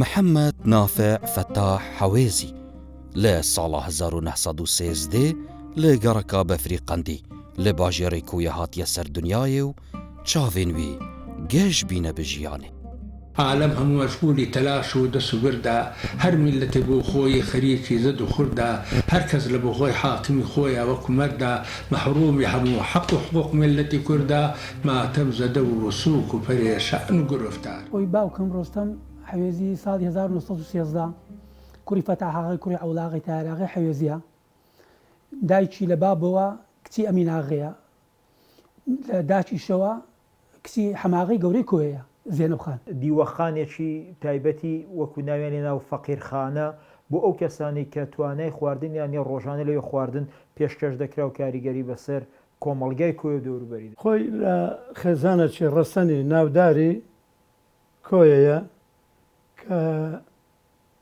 محەممەد نافع فتاح حەوێزی لە ساڵە 1913 لە گەڕەکە بەفری قەندی لە باژێڕی کویە هاتیە سەر دنیایێ و چاوێن وی گەشت بینە بژیانێ. عالم هەموو مەشغولی تەلاش و دەسوگردا، هەر میلەتێ بۆ خۆی خەریکی زەد و خوردا، هەر کەس لە بۆ خۆی حاکمی خۆیە وەکو مەردا، مەحرومی هەموو حەق و حقوق میلەتی کووردا، ماتەم زەدە و سووک و پەرێشان و گرفتار. خۆی باوکم ڕۆستەم حەوێزی ساڵی 1913 کوڕی فەتاحاغی کوڕی عەوڵاغی تاراغی حەوێزیە، دایکی لە بابەوە کچی ئەمیناغەیە، لە داچیشەوە کچی حەماغی گەورەی کۆیەیە زێنەب خان. دیوەخانێکی تایبەتی وەکو ناوێنێ ناو فەقیرخانە بۆ ئەو کەسانی کە توانای خواردن یانی ڕۆژانە لەوێ خواردن پێشکەش دەکرا و کاریگەری بەسەر کۆمەڵگای کۆی دەوروبەری. خۆی لە خێزانێکی ڕەسەنی ناوداری کۆیەیە کە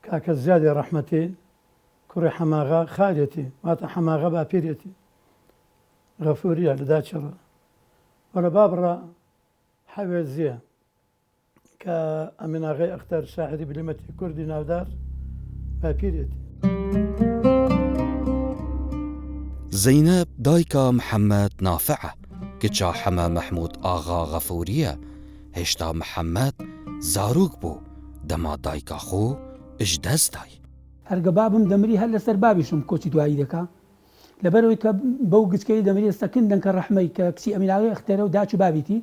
کاکە زیادی ڕەحمەتی کوڕی حەماغا خالێتی واتە حەماغا باپیرێتی غەفوریە لە داچڕە وەرە بابڕە حەوێزیە کە ئەمیناغای ئەختەر شاعری بلیمەتی کوردی ناودار باپیرێتی. زەینەب دایکە محەممەد نافعە کچا حەمە مەحموود ئاغا غەفوریە. هێشتا محەممەد زاروک بوو دەما دایکە خۆ ئش دەستای. هەرگە بابم دەمری هەر لەسەر بابیشم کۆچی دوایی دەکا، لەبەرەوەی کە بەو گچکەی دەمری ئێستاکن دەنکە ڕەحمەی کە کچی ئەمیناغای ئەختەرە و داچ بابیتی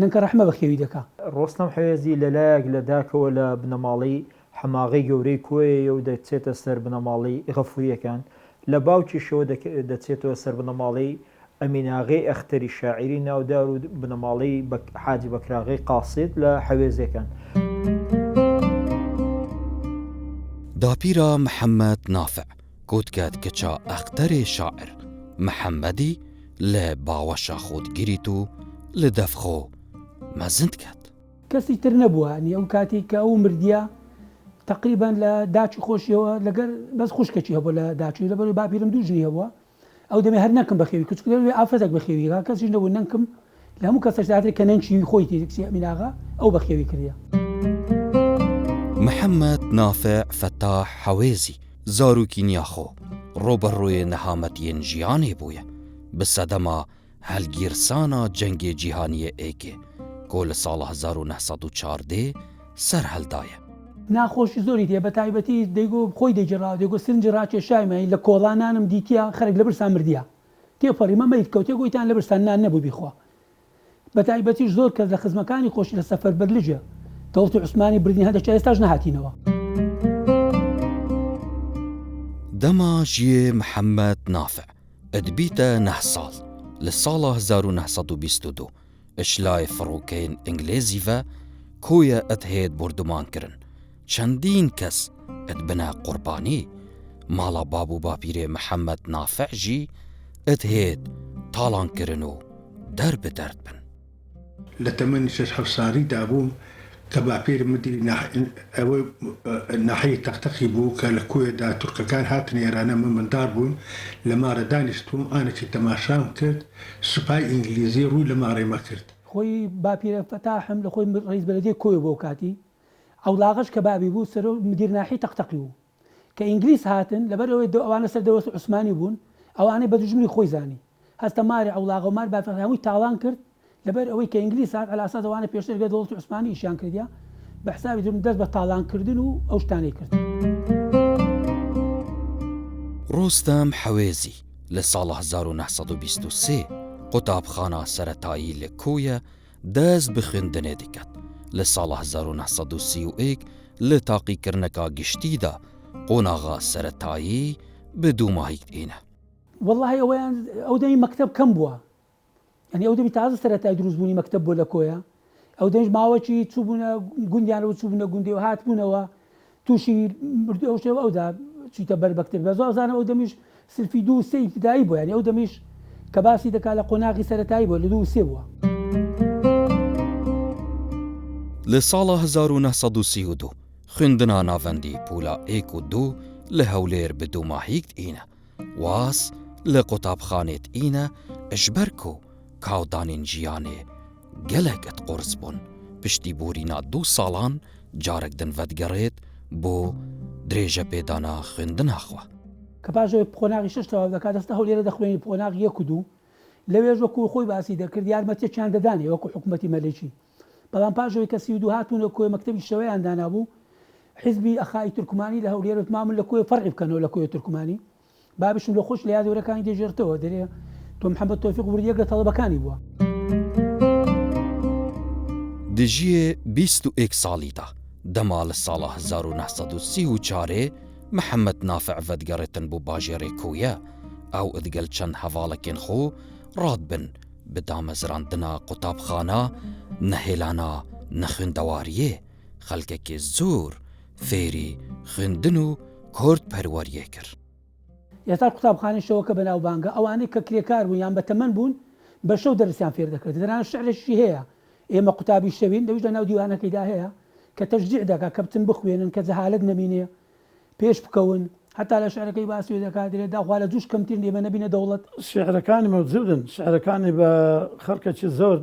نەنکە ڕەحمە بەخێوی دەکا. ڕۆستەم حەوێزی لەلایەک لە داکەوە لە بنەماڵی حەماغی گەورەی کۆیە و دەچێتە سەر بنەماڵی غەفوریەکان، لە باوکیشەوە دەچێتەوە سەر بنەماڵی ئەمیناغای ئەختەری شاعری ناودار و بنەماڵی حاجی بەکراغی قاسید لە حەوێزیەکان. داپیرە محەممەد نافع گوتکات کچا ئەختەرێ شاعر محەممەدی لە باوەشە خۆتگیریت و لە دەفخۆ مەزند کات. کەسی تر نەبووە نی ئەو کاتی کە ئەو مردیە تقریبان لە داچی خۆشیەوە لەگەر بەس خوشکەچی هەبوو لە داچی لەبەر باپیرم دوو ژنی هەبووە، ئەو دەمێ هەر نەکەم بەخێوی کچکە ئافرەتێک بەخێویگا کەسیش نەبوو نەنکم لە هەموو کەسەش داترێت کە نەنچی خۆی کچی ئەمیناغا ئەو بەخێوی کردە. محەممەد نافع فتاح حەوێزی زاروکی نیاخۆ ڕۆبەڕۆیە نەهامەتیên ژیانێ بووە بسەدەما هەلگیرسانە جەنگێ جیهانیە ئێکێ کۆ لە ساڵە 1914 سەر هەلدایە. ناخۆشی زۆری تێ بە تایبەتی دەیگۆ خۆی دەیجێڕا دەیگۆ سنج ڕاکێشایمە لە کۆڵانانم دیتیە خەرێک لە برسان مردیە تێپەڕیمە مەیت کەوتێ گویتان لە برسان نان نەبوو بیخوا. بە تایبەتیش زۆر کەس لە خزمەکانی خۆشی لە سەفەر بەرلجە دەوڵەتی عوسمانی بردنی هەندێک ئێستاش نەهاتینەوە. دەما ژیێ محەممەد نافع ئەدبیتە 9 ساڵ لە ساڵە 1922 ئشلای فڕوکەین ئینگلێزیڤە کۆیە ئەتهێت بردومانکردن چەندین کەس ئەدبنە قوربانی ماڵا باب و باپیرێ محەممەد نافع ژی ئەتهێت تاڵانکردن و دەربدەرد بن. لە تەمەنی 6 ساڵیدا بووم کە باپیرم مدیری ئەوە ناحەیە تەختەقی بوو کە لە کۆیەدا تورکەکان هاتن ئێرانە من مندار بوون لە مارە دانیشتوم ئانێکی تەماشام کرد سوپای ئینگلیزی ڕووی لە ماڕێمە کرد. خۆی باپیرە فەتاحم لە خۆی ڕئیس بەلەدیە کۆیە بۆ کاتی ئەولاغش کە بابی بوو سەر مدیر ناحی تەختەقی بوو کە ئینگلیز هاتن لەبەرەوەی ئەوانە سەر دەوڵەتی عوسمانی بوون ئەوانەی بە دوژمنی خۆی زانی هەستە ماری ئەولاغ و مار بافیر هەمووی تاڵان کرد لەبەر ئەوەی کە ئینگلیز هات ئەلاسا ئەوانە پێشتر دەوڵەتی عوسمانی ئیشان کردیا بە حسابی دەست بە تاڵانکردن و ئەو شتانەی کرد. ڕۆستەم حەوێزی لە ساڵە 1923 قوتابخانە سەرەتایی لە کۆیە دەست بە خوێندنێ دەکات. لە ساڵە 1931 لە تاقیکردنەکە گشتیدا قۆناغا سەرەتایی بە دوو ماهی ئینە. وەڵڵاهی ئەوەیان ئەو دەمی مەکتەب کەم بووە، یعنی ئەو دەمی تازە سەرەتایی دروستبوونی مەکتەب بۆ لە کۆیە ئەو دەنج ماوەکی چوبوونە گوندیانەوە چوبوونە گوندی و هاتبوونەوە تووشی ئەوشەوە ئەودا چیتە بەربەکتر بە زۆزانە ئەو دەمیش سلفی 2 و 3 ابتدایی بووە، یعنی ئەو دەمیش کە باسی دەکات لە قۆناغی سەرەتایی بووە لە 2 و 3 بووە. لە ساڵە 1932 خوێندنا ناوەندی پولا 1 و 2 لە هەولێر بە دوو ماهیکت ئینە واس لە قوتابخانێت ئینە ئەشبەرک و کاودانین ژیانێ gelek et qors bûn piştî borîna 2 salan carek din vedgerêt بۆ درێژە پێدانا خوێندناخوا. کە پاشەوەی قۆناغی شش تەواو دەکات دەستە هەولێرە دەخوێنی قۆناغ 1 و 2 لەوێژ وەکو خۆی باسی دەکرد یارمەتیەکیان دەدانێ وەکو حکوومەتی مەلێکی. بەڵام پاشەوەی کە 32 هاتوونە کۆی مەکتەبی شەوەیان دانابوو حیزبی ئەخای تورکمانی لە هەولێرە وتمامن لە کۆی فەرعی بکەنەوە لە کۆی تورکمانی بابشم لە خۆش لە یادوەرەکانی دێژێرتەوە دەرێ تۆ محەممەد تۆفیق وردیەک لە تەڵەبەکانی بووە. دژیە 21 ساڵیدا دەما لە ساڵە 1934 محەممەد نافع ڤەدگەڕێتن بۆ باژێڕێ کۆیە ئەو ئەدگەل چەند هەواڵەکێن خۆ ڕاد بن بدامەزراندنا قوتابخانە نەهێلانا نەخوێندەواریێ خەڵکێکی زۆر فێری خوێندن و کورد پەروەریە کرد. ئێستا قوتابخانەی شەوەکە بەناوبانگە ئەوانەی کە کرێکار بوون یان بەتەمەن بوون بە شەو دەرسیان فێر دەکرد دەران شعرێکی هەیە ئێمە قوتابی شەوین لەویش لە ناو دیوانەکەیدا هەیە کە تەشجیع دەکات کە بچن بخوێنن کە جەهالەت نەبینێ پێش بکەون هەتا لە شعرەکەی باسی دەکات درێت داخوا لە دووش کەمترین ئێمە نەبینە دەوڵەت. شعرەکانی مەوجودن شعرەکانی بە خەڵکێکی زۆر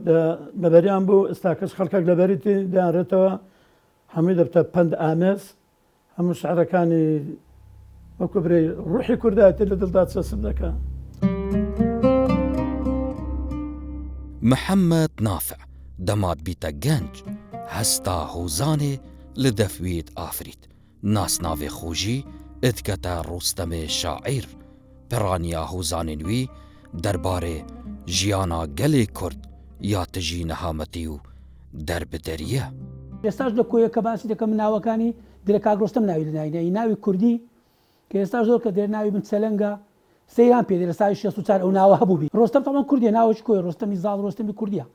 لەبەریان بوو ئێستا کەس خەڵکێک لەبەریتی دەیانڕێتەوە هەمووی دەبتە پند ئامێز هەموو شعرەکانی وەکو برێ ڕوحی کوردایەتی لە دڵدا چەسب دەکات. محەممەد نافع دەمات بیتە گەنج هەستا هەوزانێ لە دەفوێت ئافریت ناسناوێ خۆژی ئەتکەتە ڕۆستەمێ شاعیر پڕانیا هەوزانێن وی دەربارێ ژیانە گەلێ کورد یا تژی نەهامەتی و دەربدەریە. ئێستاش لە کۆیە کە باسی دەکەم ناوەکانی درێ کاگرۆستەم ناوی لەناوی ناوی کوردی کە ئێستا زۆر کە دێر ناوی من چەلەنگە سەیران پێ لە سای 64 ئەو ناوە هەبووبی ڕۆستەم تاوان کوردی ناوەش کۆی ڕۆستەمی زاڵ ڕۆستەمی کوردیە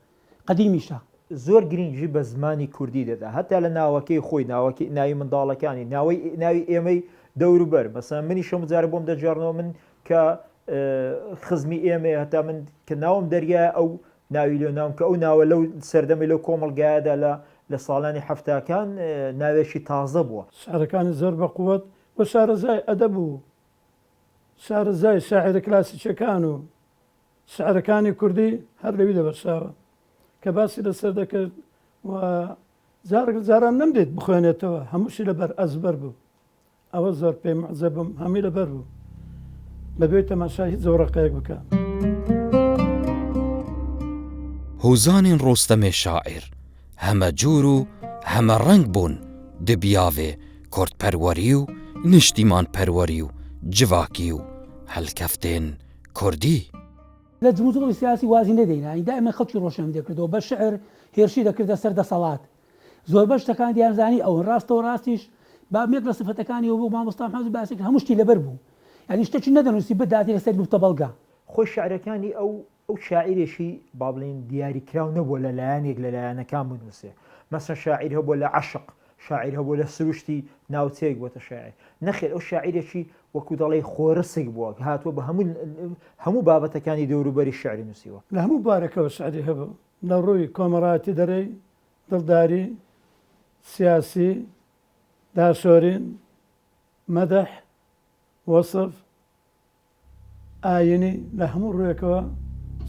قەدیمیشە زۆر گرنگی بە زمانی کوردی دەدا هەتا لە ناوەکەی خۆی ناوی منداڵەکانی ناوی ئێمەی دەوروبەر مەسەن منی شەم جارە بۆم دەجارنەوە من کە خزمی ئێمە هەتا من کە ناوم دەریایە ئەو ناوی لێ ناوم کە ئەو ناوە لەو سەردەمی لەو کۆمەڵگایەدا لە ساڵانی حەفتاکان ناوێکی تازە بووە. شعرەکانی زۆر بە قووەت بۆ شارەزای ئەدەب و شارەزای شاعرە کلاسیکەکان و شعرەکانی کوردی هەر لەوی دەبەرشاوە کە باسی لەسەر دەکرد و زاران نەمدێت بخوێنێتەوە هەمووشی لەبەر ئەزبەر بوو ئەوە زۆر پێم معجەبم هەمی لەبەر بوو بەبێ تەماشای هیچ زۆڕەقەیەک بکە. هۆزانین ڕۆستەمێ شاعیر هەمە جوور و هەمە ڕەنگ بوون دبیاوێ کورتپەروەری و نیشتیمان پەروەری و جواکی و هەلکەفتێن کوردی. لە جموزڵی سیاسی وازی نەدەینانی دائما خەڵکی ڕۆشن دەکردەوە بە شعر هێرشی دەکردە سەر دەسەڵات زۆر بە شتەکان دیارزانی ئەوەن ڕاستەوە ڕاستیش با مێک لە سفەتەکانی بۆ مامۆستا حەمزی باسی کرد هەموو شتی لەبەر بوو یعنی شتێکی نەدەنووسی بداتی لەسەر لوتە بەڵگا. خۆی شعرەکانی ئەو شاعیرێکی با بڵێن دیاریکراو نەبووە لە لایەنێک لە لایەنەکان بنووسێ مەسەن شاعیر هەبووە لە عەشق شاعیر هەبووە لە سروشتی ناوچەیەک بۆتە شاعیر نەخێر ئەو شاعیرێکی وەکو دەڵێ خۆرەسێک بووە هاتووە بە هەموو بابەتەکانی دەوروبەری شعری نووسیوە. لە هەموو بارەکەەوە شعری هەبوو لە ڕووی کۆمەڵایەتی دەرەی دڵداری سیاسی داشۆرین مەدەح وەسف ئاینی لە هەموو ڕوویەکەوە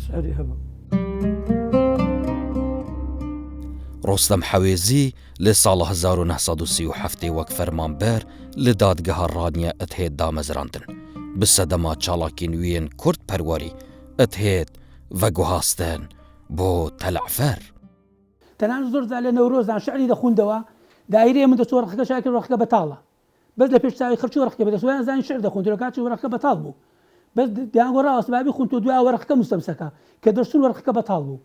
شعری هەبوو. ڕۆستەم حەوێزی لە ساڵە 1937 وەک فەرمانبەر لە دادگەها ڕانیە ئەتهێت دامەزراندن بسەدەما چاڵاکی نوێن کورد پەروەری ئەتهێت ڤەگوهاستن بۆ تەلعفەر. تەنان زۆر جار لە نەورۆزان شعری دەخوندەوە دایرەیە من دەچۆ ڕەخەکە شاکر ڕەخەکە بەتاڵە بەس لە پێش چاوی خەرچی ڕەخەکە بەدەسویان زانی شعر دەخوند کاتی ڕەخەکە بەتاڵ بوو بەس دیانگۆڕاوە سبابی خوند و دوای وەرەخەکە مستەمسەکە کە دەرچوون وەرەخەکە بەتاڵ بوو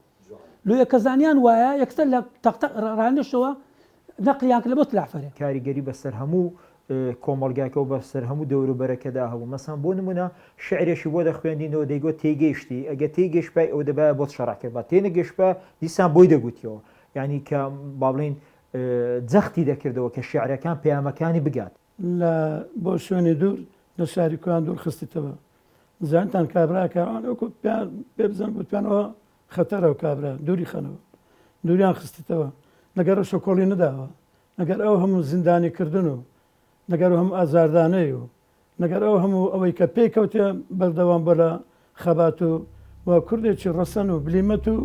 لۆیە کە زانیان وایە یەکسەر لە تەقتەق ڕانشەوە نەقلیان کرد لە بۆ تەلعفەرێ. کاریگەری بەسەر هەموو کۆمەڵگاکە و بەسەر هەموو دەوروبەرەکەدا هەبوو مەسەن بۆ نمونە شعرێکی بۆ دەخوێندینەوە دەیگوت تێگەیشتی ئەگە تێگەشتپای ئەو دەبایە بۆت شەڕاکرد بە تێنەگەشتپە دیسان بۆی دەگوتیەوە یعنی کە با بڵێن جەختی دەکردەوە کە شعرەکان پەیامەکانی بگات. لە بۆ شوێنی دوور لە شاری کوێیان دوور خستیتەوە زانتان کابراکەوان وەکو پێ بزن گوتیانەوە خەتەرە و کابرا دووری خەنەوە دووریان خستیتەوە لەگەر شۆکۆڵی نەداوە لەگەر ئەو هەموو زیندانی کردن و لەگەر هەموو ئازاردانەی و لەگەر ئەو هەموو ئەوەی کە پێی کەوتێ بەردەوام بۆ لە خەبات و کوردێکی ڕەسەن و بلیمەت و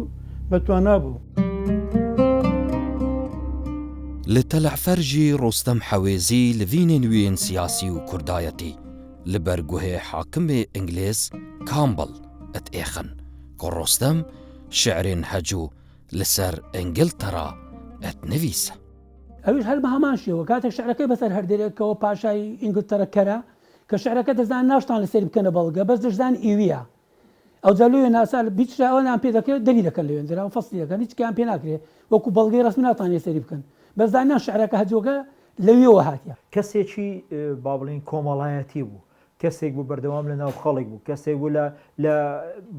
بەتوان نابوو. لتلعفرجي رستم حويزي لفين نوين سياسي وكردايتي لبرجوه حاكم إنجليز كامبل اتإخن كرستم شعر هجو لسر إنجلترا اتنفيس ئەوش هەر بەهەماشیەوە کاتێک شعرەکەی بەسەر هەردێرێکەوە پاشای ئینگلتەرە کەرە کە شعرەکە دەزان ناشتان لەسەری بکەنە بەڵگە بەس دەشدان ئیویە ئەو جالوێ ناسا بیچراوەیان پێ دەکرێت دەری دەکەن لەوێن درا و فەسلی دەکەن هیچکیان پێ ناکرێت وەکو بەڵگەی ڕسمی ناتوانێت سەری بکەن بەزانیان شعرەکە هەجوەکە لەوێەوە هاتیە کەسێکی با بڵین کۆمەڵایەتی بوو کەسێک بوو بەردەوام لە ناو خەڵک بوو کەسێک بوو لە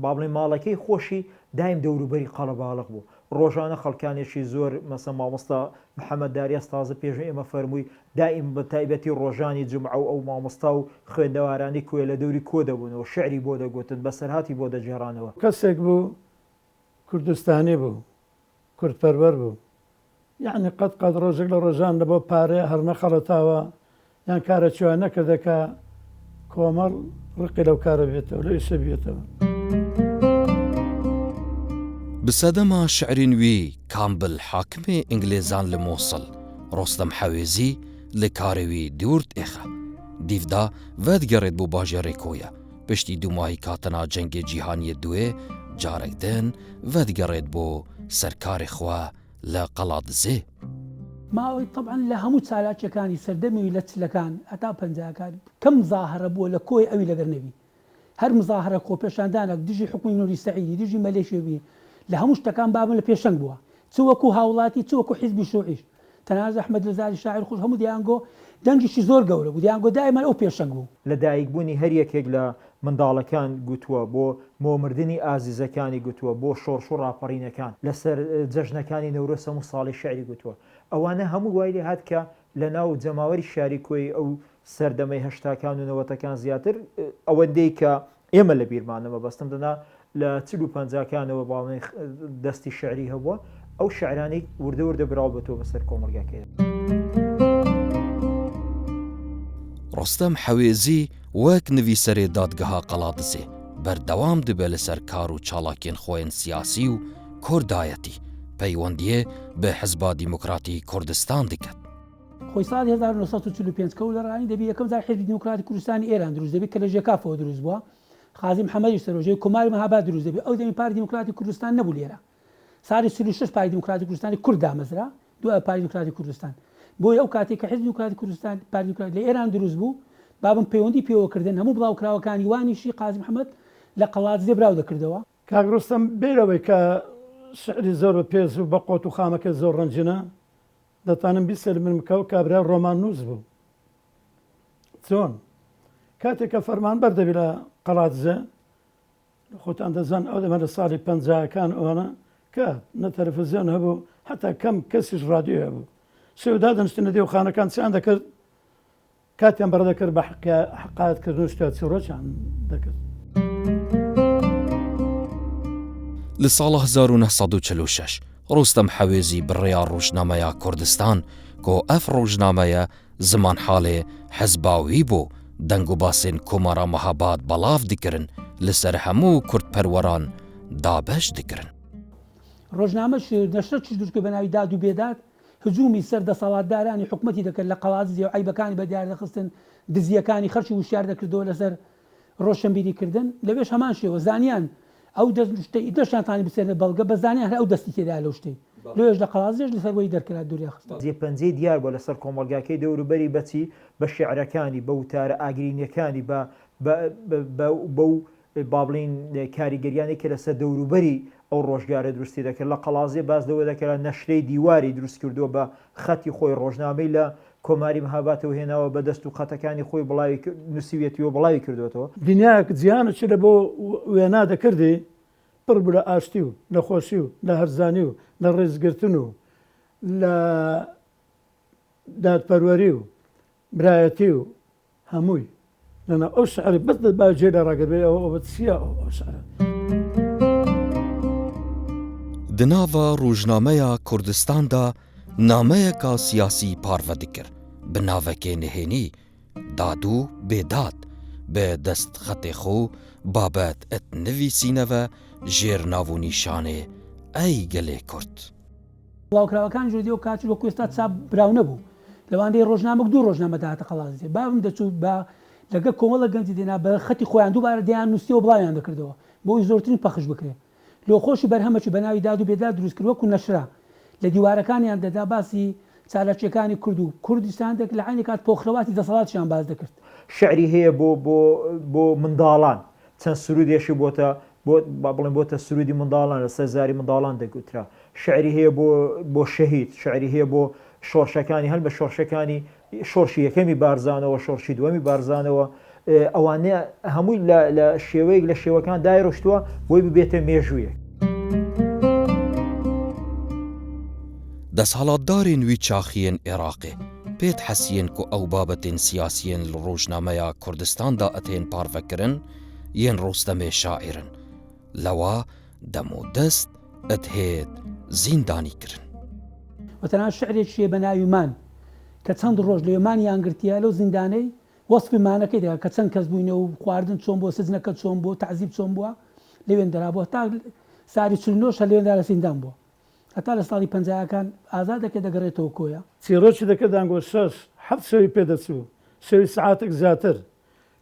با بڵین ماڵەکەی خۆشی دایم دەوروبەری قەڵەباڵغ بوو ڕۆژانە خەڵکانێکی زۆر مەسە مامۆستا محەممەد داریاس تازە پێش ئێمە فەرمووی دائیم بە تایبەتی ڕۆژانی جمعە و ئەو مامۆستا و خوێندەوارانی کوێ لە دەوری کۆ دەبوونەوە شعری بۆ دەگوتن بەسەرهاتی بۆ دەجێڕانەوە کەسێک بوو کوردستانی بوو کوردپەروەر بوو یعنی قەت ڕۆژێک لە ڕۆژان لە بۆ پارێ هەر نەخەڵەتاوە یان کارە چوان نەکردەکە کۆمەڵ ڕقی لەو کارە بێتەوە لە ئیشە بێتەوە. بسەدەما شعرین وی کامبل حاکمێ ئینگلێزان لە مۆسڵ ڕۆستەم حەوێزی لە کارەوی دوورد ئێخە دیڤدا ڤەدگەڕێت بۆ باژێڕێ کۆیە پشتی دوماهی کاتەنا جەنگێ جیهانیە دوێ جارێکدن ڤەدگەڕێت بۆ سەرکارێ خوا لە قەڵاتزێ ماوەی طبعا لە هەموو چالاکیەکانی سەردەمی لە چلەکان هەتا پەنجاکان کەم مزاهرە بووە لە کۆی ئەوی لەگەر نەبی هەر مزاهرە خۆپێشاندانە دژی حکومی نوری سەعیدی دژی مەلێشێوی لە هەموو شتەکان بابن لە پێشەنگ بووە چوەکو هاوڵاتی چوەکو حیزبی شوعیش تەنانەت ئەحمەد لەزاری شاعیر خۆش هەموو دیانگۆ دەنگیشی زۆر گەورە بوو دیانگۆ دایمان ئەو پێشەنگ بوو لە دایکبوونی هەر یەکێک لە منداڵەکان گوتووە بۆ مۆمردنی ئازیزەکانی گوتووە بۆ شۆڕش و ڕاپەڕینەکان لەسەر جەژنەکانی نەورۆز هەموو ساڵی شعری گوتووە ئەوانە هەموو وای لێ هات کە لە ناو جەماوەری شاری کۆی ئەو سەردەمەی هەشتاکان و نەوەتەکان زیاتر ئەوەندەی کە ئێمە لە بیرمانەوە بەستم دەنا لە 40-50کانەوە باڵی دەستی شعری هەبووە ئەو شعرانی وردە وردە براو بەتۆ بەسەر کۆمەلگاکەیە. ڕۆستەم حەوێزی وەک نویسەرێ دادگەها قەڵاتزێ بەردەوام دەبێ لەسەر کار و چاڵاکێن خۆیان سیاسی و کۆردایەتی پەیوەندیە بە حزبا دیموکراتی کوردستان دەکات. خۆی ساڵی 1945 کە لە ڕانی دەبی یەکەم جار حزبی دیموکراتی کوردستانی ئێران دروست دەبێت کە لە ژێکافەوە دروست بووە خازی محەممەدی سەرۆژەی کۆماری مەهاباد دروست دەبێت ئەو دەمی پارتی دیموکراتی کوردستان نەبوو لێرە ساڵی 36 پارتی دیموکراتی کوردستانی کورد دامەزرا دوای پارتی دیموکراتی کوردستان بۆی ئەو کاتێک کە حزبی دیموکراتی کوردستان پارتی دیموکراتی لە ئێران دروست بوو بابم پەیوەندی پێوەکردن هەموو بڵاوکراوەکانی وانیشی قازی محەممەد لە قەڵاتزێ براو دەکردەوە. کاک ڕۆستەم بێرەوەی کە شعری زۆر و پێز و بە قۆت و خامەکە زۆر ڕەنجنە دەتانم بیسەر من بکەوە کابرا ڕۆمان نووس بوو چۆن کاتێک کە فەرمان بەردەبی لە قەڵاتزێ خۆتان دەزان ئەو دەمە لە ساڵی 50کان ئەوانە کە نە تەلەڤیزیۆن هەبوو هەتا کەم کەسیش رادیۆ هەبوو سێودا دەنووسنە دێوخانەکان چیان دەکرد کاتیان بەڕدەکرد بە حقایەتکردن و شتات چۆڕۆچیان دەکرد. لە ساڵە 1946 ڕۆستەم حەوێزی بڕێیا ڕۆژنامەیە کوردستان کۆ ئەف ڕۆژنامەیە زمان حاڵێ حەزباوی بۆ دەنگ و باسێن کۆمارە مەهاباد بەڵاف دکردن لەسەر هەموو کوردپەروەران دابەش دکردن. ڕۆژنامەش نەشرەی دروستکە بە ناوی داد و بێداد هجومی سەر دەسەڵاتدارانی حکومەتی دەکرد لە قەڵاتزێ و عیبەکانی بەدیار دەخستن دزیەکانی خەرچی وشیار دەکردەوە لەسەر ڕۆشنبیریکردن لەوێش هەمان شێوە زانیان ئەو دەشتانی بسێنە بەڵگە بە زانیان هەر ئەو دەستی تێدا لەو شتەی لێش لە قەڵاتزێش لەسەرەوەی دەرکرا دووریا خستە پەنجەی دیار بۆ لەسەر کۆمەلگاکەی دەوروبەری بەچی بە شێعرەکانی بە وتارە ئاگرینیەکانی بەو بابلین کاریگەریانی کە لەسەر دەوروبەری ئەو ڕۆژگارە دروستی دەکرد لە قەڵازێ باز لەوە دەکرا نەشرەی دیواری دروست کردووە بە خەتی خۆی ڕۆژنامەی لە کۆماری مەهاباتەوە هێناوە بە دەست و خەتەکانی خۆی بڵاوی نووسیوێتیەوە بڵاوی کردوێتەوە دنیاک جیانە چ لە بۆ وێنا دەکردی پڕ بوو لە ئاشتی و لە خۆشی و لە هەرزانی و لە ڕێزگرتن و لە دادپەروەری و برایەتی و هەمووی لەنا ئەو شعری بەس باجێ لە ڕاگەبێ ئەوە چیە ئەو شعرە. دناوە ڕۆژنامەیە کوردستاندا نامەیەکە سیاسی پارڤە دکرد بە ناوەکێ نهێنی داد و بێداد بە دەست خەتێ خۆ بابەت ئەت نویسینەوە ژێر ناو و نیشانێ ئەی گەلێ کورد. بڵاوکراوەکان ژودی و کاتی وەکو ئێستا چاپ براو نەبوو لەوانەیە ڕۆژنامەک دوو ڕۆژنامە داهاتە قەڵازێ بابم دەچوو بە لەگە کۆمەڵە گەنجی دێنا بە خەتی خۆیان دووبارە دەیان نووسیەوە بڵاویان دەکردەوە بۆی زۆرترین پەخش بکرێت لۆ خۆشی بەرهەمەکی بە ناوی داد و بێداد دروست کرد وەکو نەشرا لە دیوارەکانیان دەدا باسی چالاکیەکانی کورد و کوردستان دەک لە عینی کات پۆخرەواتی دەسەڵاتیان باز دەکرد شعری هەیە بۆ منداڵان چەند سرودێشی بۆتە بڵێن بۆتە سرودی منداڵان لە سەرزاری منداڵان دەگوترا شعری هەیە بۆ شەهید شعری هەیە بۆ شۆرشەکانی هەل بە شۆرشەکانی شۆرشی یەکەمی بارزانەوە شۆرشی دووەمی بارزانەوە ئەوانەیە هەمووی لە شێوەیەک لە شێوەکان دایڕۆشتووە بۆی ببێتە مێژوویەک. دەسەڵاتدارên wî çaxiyên Iraqê pêt hesiyên ku ew babetên siyasiyên li rojnameya Kurdistan da etên parvekirin yên Rostemê şaîrin lewa demodest et hêt zîndanî kirin. وتەنها شعرێکیە بە ناوی مان کە چەند ڕۆژ لە مانیان گرتیە لەو زیندانەی وەسفی مانەکەی دەکات کە چەند کەس بووینە و خواردن چۆن بۆ سزنەکە چۆن بۆ تعزیب چۆن بووە لەوێن دەرابووە تا ساری 49 لەوێندا لە زیندان بووە هەتا لە ساڵی 50ەکان ئازادەکە دەگەڕێتەوە کۆیە چیرۆکی دەکرد دانگۆ 6 7 شەوی پێدەچوو شەوی سعاتێک زیاتر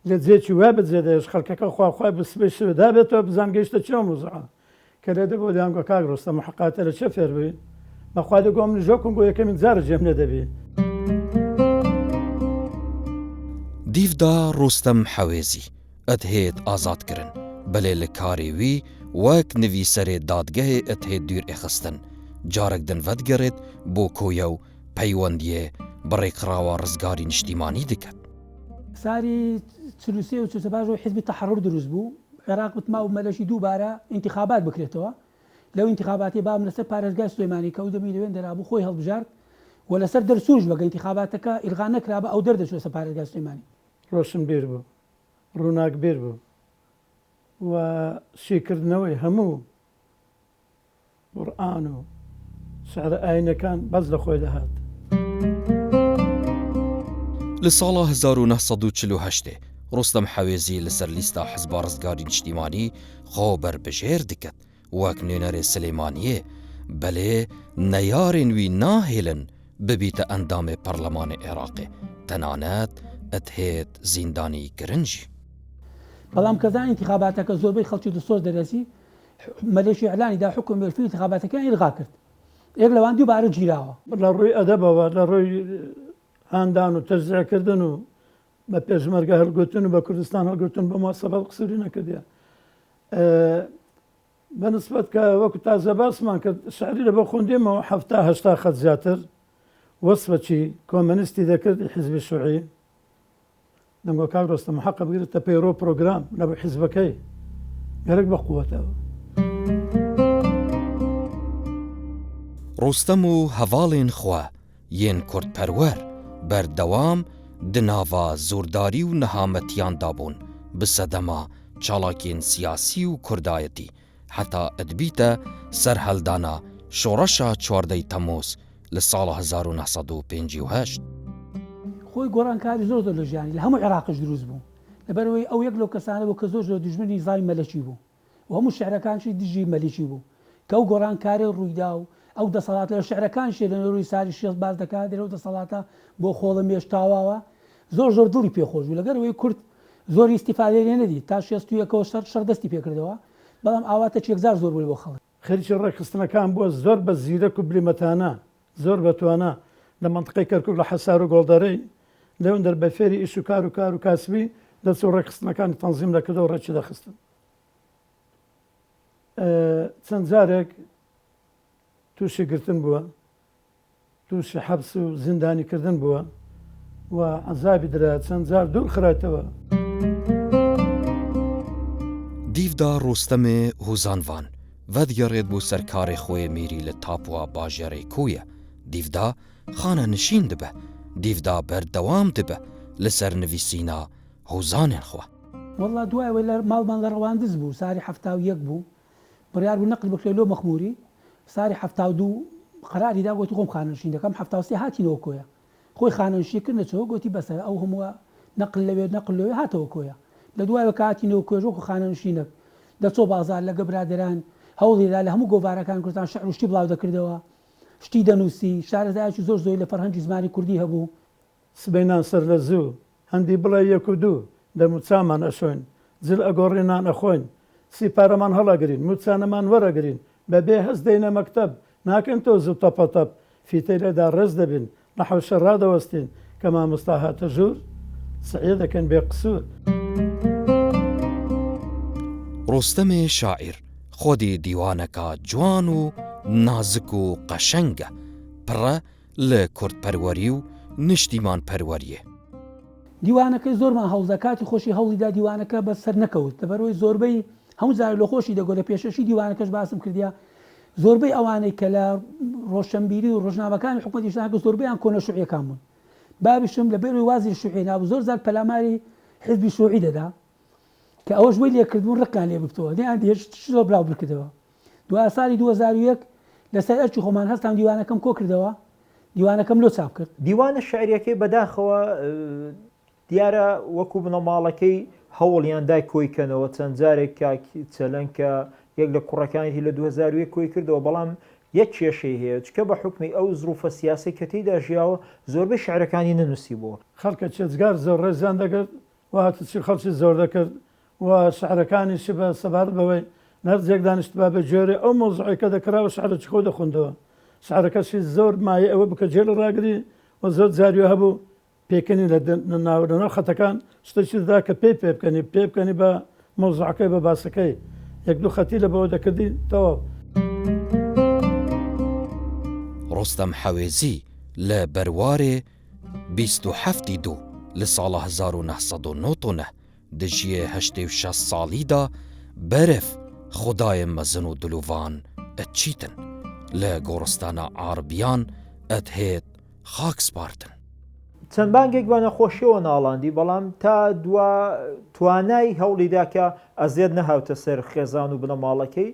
لە جێکی وا بەجێدەش خەڵکەکە خواخوای بسبەی شوێ دابێتەوە بزان گەیشتە چۆن موزعە کە لێ دەبۆ دانگۆ کاک ڕۆستەم حقاتە لە چه فێر بووی بەخوا دەگۆم ژۆکم بۆ یەکەمین جارە جێم نەدەبێ. دیڤدا ڕۆستەم حەوێزی ئەت هێت ئازادکردن بەلێ لە کارێ وی وەک نویسەرێ دادگەهێ ئەت هێت دوور ئێخستن جارێک دەنڤەدگەڕێت بۆ کۆیە و پەیوەندیە بڕێکراوە ڕزگاری نیشتیمانی دکات. ساری 43 و 45 حزبی تەحەڕڕ دروست بوو عێراق وتما و مەلەشی دووبارە ئینتیخابات بکرێتەوە لەو ئینتیخاباتی بام لەسەر پارێزگای سلێمانی کە ئەو دەمی لەوێن دەرابوو خۆی هەڵبژارد و لەسەر دەرسوش بەگە ئینتیخاباتەکە ئیلغا نەکرا بە ئەو دەردەچوە سەر پارێزگای سلێمانی ڕۆشن بیر بوو ڕووناک بیر بوو و شیکردنەوەی هەموو قورئان و شعرە ئاینەکان بەس لە خۆی دەهات. لە ساڵا 1948 ڕۆستەم حەوێزی لەسەر لیستا حزبا ڕزگاری نیشتیمانی خۆ بەربژێر دکات وەک نوێنەرێ سلێمانیە بەلێ نەیارێن وی ناهێلن ببیتە ئەندامێ پەرلەمانی عێراقێ تەنانەت ئەت هێت زیندانی گرنجی. بەڵام کەزان ئینتیخاباتەکە زۆربەی خەڵکی دەسۆز دەرەسی مەلێشی ئەعلانیدا حکوم وێرفی ئینتیخاباتەکان ئیلغا کرد یەک لەوان دووبارە گیراوە لە ڕووی ئەدەبەوە لە ڕۆی هاندان و تەجزیەکردن و بە پێشمەرگە هەڵگوتن و بە کوردستان هەڵگوتن بە ماسەبەت قسووری نەکردیە بەنسبەت کە وەکو تازە باسمان کرد شعری لە بە خوندێمەوە 70 خەت زیاتر وەسفەچی کۆمەنیستی دەکرد حیزبی شوعی دەنگۆ کاک ڕۆستەم حەقە بگرێتە پەیڕۆ پرۆگرام لە بە حیزبەکەی گەرەک بە قووەتەوە. ڕۆستەم و هەڤاڵێن خوا یەن کوردپەروەر بەردەوام دناڤا زۆرداری و نەهامەتیاندا بوون بسەدەما چاڵاکێن سیاسی و کوردایەتی حتا ئەدبیتە سەرهەڵدانا شۆڕەشا چواردەی تەمۆز لە ساڵە 1958. خۆی گۆڕانکاری زۆر لە ژیانی لە هەموو عێراقش دروست بوو لەبەرەوەی ئەو یەک لەو کەسانە بوو کە زۆر لە دوژمنی زای مەلەکی بوو و هەموو شعرەکانشی دژی مەلیکی بوو کە ئەو گۆڕانکاری ڕوویدا و ئەو دەسەڵات لە شعرەکانشێ لە نەوەی ساری 6 باز دەکات دەرەوە دەسەڵاتە بۆ خۆڵە مێشتاواوە زۆر دڵی پێخۆش بوو لەگەرەوەی کورد زۆر ئیسیفادە لێ نەدی تا 61ەوە شەردەستی پێکردەوە بەڵام ئاواتە چێکزار زۆر بووی بۆ خەڵک خەریکی ڕێکخستنەکان بووە زۆر بە زیرەک و بلیمەتانە زۆر بەتوانە لە منطقەی کەرکووک لە حەسار و گۆڵدەرەی لەوێن دەر بە فێری ئیش و کار و کاسبی دەچوو ڕێکخستنەکانی تەنزیم دەکردەوە و ڕێکی دەخستن. چەند جارێک تووشی گرتن بووە تووشی حەبس و زیندانیکردن بووە و عەزابی درا چەند جار دوور خراتەوە. دیڤدا ڕۆستەمێ هوزانڤان ڤەدگەڕێت بۆ سەرکارێ خۆی میری لە تاپووە باژێڕێ کۆیە دیڤدا خانە نشین دبە دیڤدا بەردەوام دبە لەسەر نویسینا هوزانێن خوا. وەڵا دوایەوەی لە ماڵمان لە ڕەواندز بوو ساری 71 بوو بڕیار بوو نەقل بکرێت لۆ مەخموری ساری 72 قەراری دا گوتی خۆم خانەنشین دەکەم 73 هاتینەوە کۆیە خۆی خانەنشینکردنەوە گوتی بەسەر ئەو هەمووە نەقل لەوێ هاتەوە کۆیە لە دوایەوە کاتینەوە کۆژۆ خانەنشینە دەچۆ بازار لەگە برادران هەوڵیدا لە هەموو گۆڤارەکان کوردستان شعر و شتی بڵاو دەکردەوە شتی دەنووسی شارەزایکی زۆر زۆر لە فەرهەنگی زمانی کوردی هەبوو سبەینان سەر لە زوو هەندی بڵێ یەک و دوو دەموچامان ئەشۆین جل ئەگۆڕێنان ئەخۆین سیپارەمان هەڵەگرین موچانەمان وەرەگرین بەبێ هەست دەینە مەکتەب ناکەن تۆ زوو تەپەتەپ فیتەی لەدا ڕێز دەبین نەحەوشە ڕادەوەستین کە مامۆستا هاتە ژوور سعیە دەکەن بێ قسوور. ڕۆستەمێ شاعیر خۆدی دیوانەکە جوان و نازک و قەشەنگە پڕە لە کورتپەروەری و نیشتیمان پەروەریە. دیوانەکەی زۆرمان هەوڵدەکاتی خۆشی هەوڵیدا دیوانەکە بەسەر نەکەوت لەبەرەوەی زۆربەی هەموو جار لە خۆشی دەگۆ لە پێشەشی دیوانەکەش باسم کردیا زۆربەی ئەوانەی کە لە ڕۆشنبیری و ڕۆژنامەکانی حکومەتی شاکە زۆربەیان کۆنە شوعیەکان بوون بابیشم لە بێروی وازی شوعی نابوو زۆر زار پەلاماری حزبی شوعی دەدا کە ئەوەش وی لێکردبوون ڕقان لێ بکتەوە دیان زۆر بڵاو بکردەوە دوای ساڵی 2001 لەسەر ئەرکی خۆمان هەستان دیوانەکەم کۆ کردەوە دیوانەکەم لۆ چاپ کرد. دیوانە شعریەکەی بەداخەوە دیارە وەکو بنەماڵەکەی هەوڵیان دای کۆیکەنەوە چەند جارێک چەلەنگ کە یەک لە کوڕەکانی لە 2001 کۆی کردەوە بەڵام یەک کێشەی هەیە چکە بە حکمی ئەو زروفە سیاسی کە تێیدا ژیاوە زۆربەی شعرەکانی ننووسی بووە خەڵکە چێزگار زۆر ڕێزیان دەگرت وهاتە چی خەڵکی زۆر دەکرد و شعرەکانیشی بە سەبارەت بەوەی نەرجێک دانیشت با بە جۆرێ ئەو مۆزوعی کە دەکراوە شعرە خۆ دەخوندەوە شعرەکەشی زۆر مایە ئەوە بکە جێ لە ڕاگری و زۆر جاریوە هەبوو پێکەنی لە ناوەنەوە خەتەکان شتێکی دا کە پێ بکەنی بە مۆزوعەکەی بە باسەکەی یەک دوو خەتی لە بەوە دەکردی تەواو. ڕۆستەم حەوێزی لە بەروارێ 27 دوو لە ساڵە 1990 دژیە 86 ساڵیدا بەرف خودایە مەزن و دلوڤان ئەچیتن لە گۆڕستانە عاربیان ئەدهێت خاک سپارتن. چەند بانگێک بە نەخۆشیەوە ناڵاندی بەڵام تا توانای هەوڵیدا کە ئەزێت نەهاوتە سەر خێزان و بنەماڵەکەی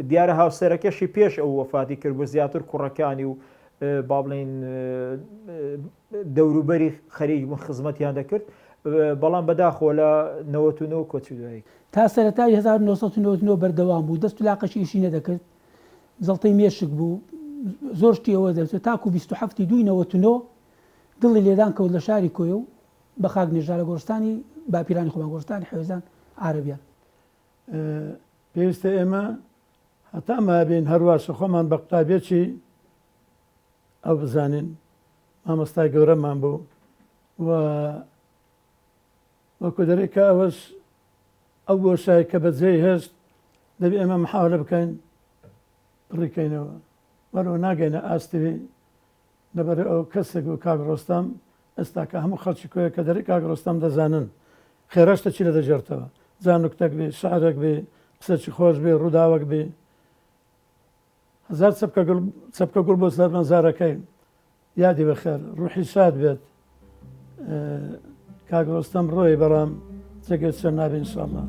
دیارە هاوسەرەکەشی پێش ئەو وەفاتی کرد بۆ زیاتر کوڕەکانی و با بڵێن دەوروبەری خەریک خزمەتیان دەکرد بەڵام بەداخۆ لە 99 کۆچی دوایی تا سەرەتای 1999 بەردەوام بوو دەست و لاقەشی ئیشی نەدەکرد زەڵتەی مێشک بوو زۆر شتیەوە دەچێت تاکو 27 دوی 99 دڵی لێدان کەوت لە شاری کۆیە و بە خاک نێژا لە گۆڕستانی باپیرانی خۆمان گۆڕستانی حێوزان عارەبیان. پێویستە ئێمە هەتا مابین هەرواشە خۆمان بە قوتابێکی ئەو بزانین مامۆستای گەورەمان بوو و وەکو دەرێکە ئەوەش ئەو بۆشای کە بەجێی هەشت دەبێ ئێمە محاولە بکەین بڕیکەینەوە وەرەوە ناگەینە ئاستوی لەبەر ئەو کەسێک و کاک ڕۆستەم ئێستا کە هەموو خەڵکی کۆیە کە دەری کاک ڕۆستەم دەزانن خێراشتە چی لە دەژێرتەوە جانوکتەک بێ شعرێک بێ قسەی خۆش بێ ڕووداوەک بێ هەزار چەپکە گوڵ بۆ سەر مەزارەکەی یادی بەخێر ڕوحی شاد بێت کاک ڕۆستەم ڕۆی بەڵام جێگەی چەند نابێ ئینشاڵڵا.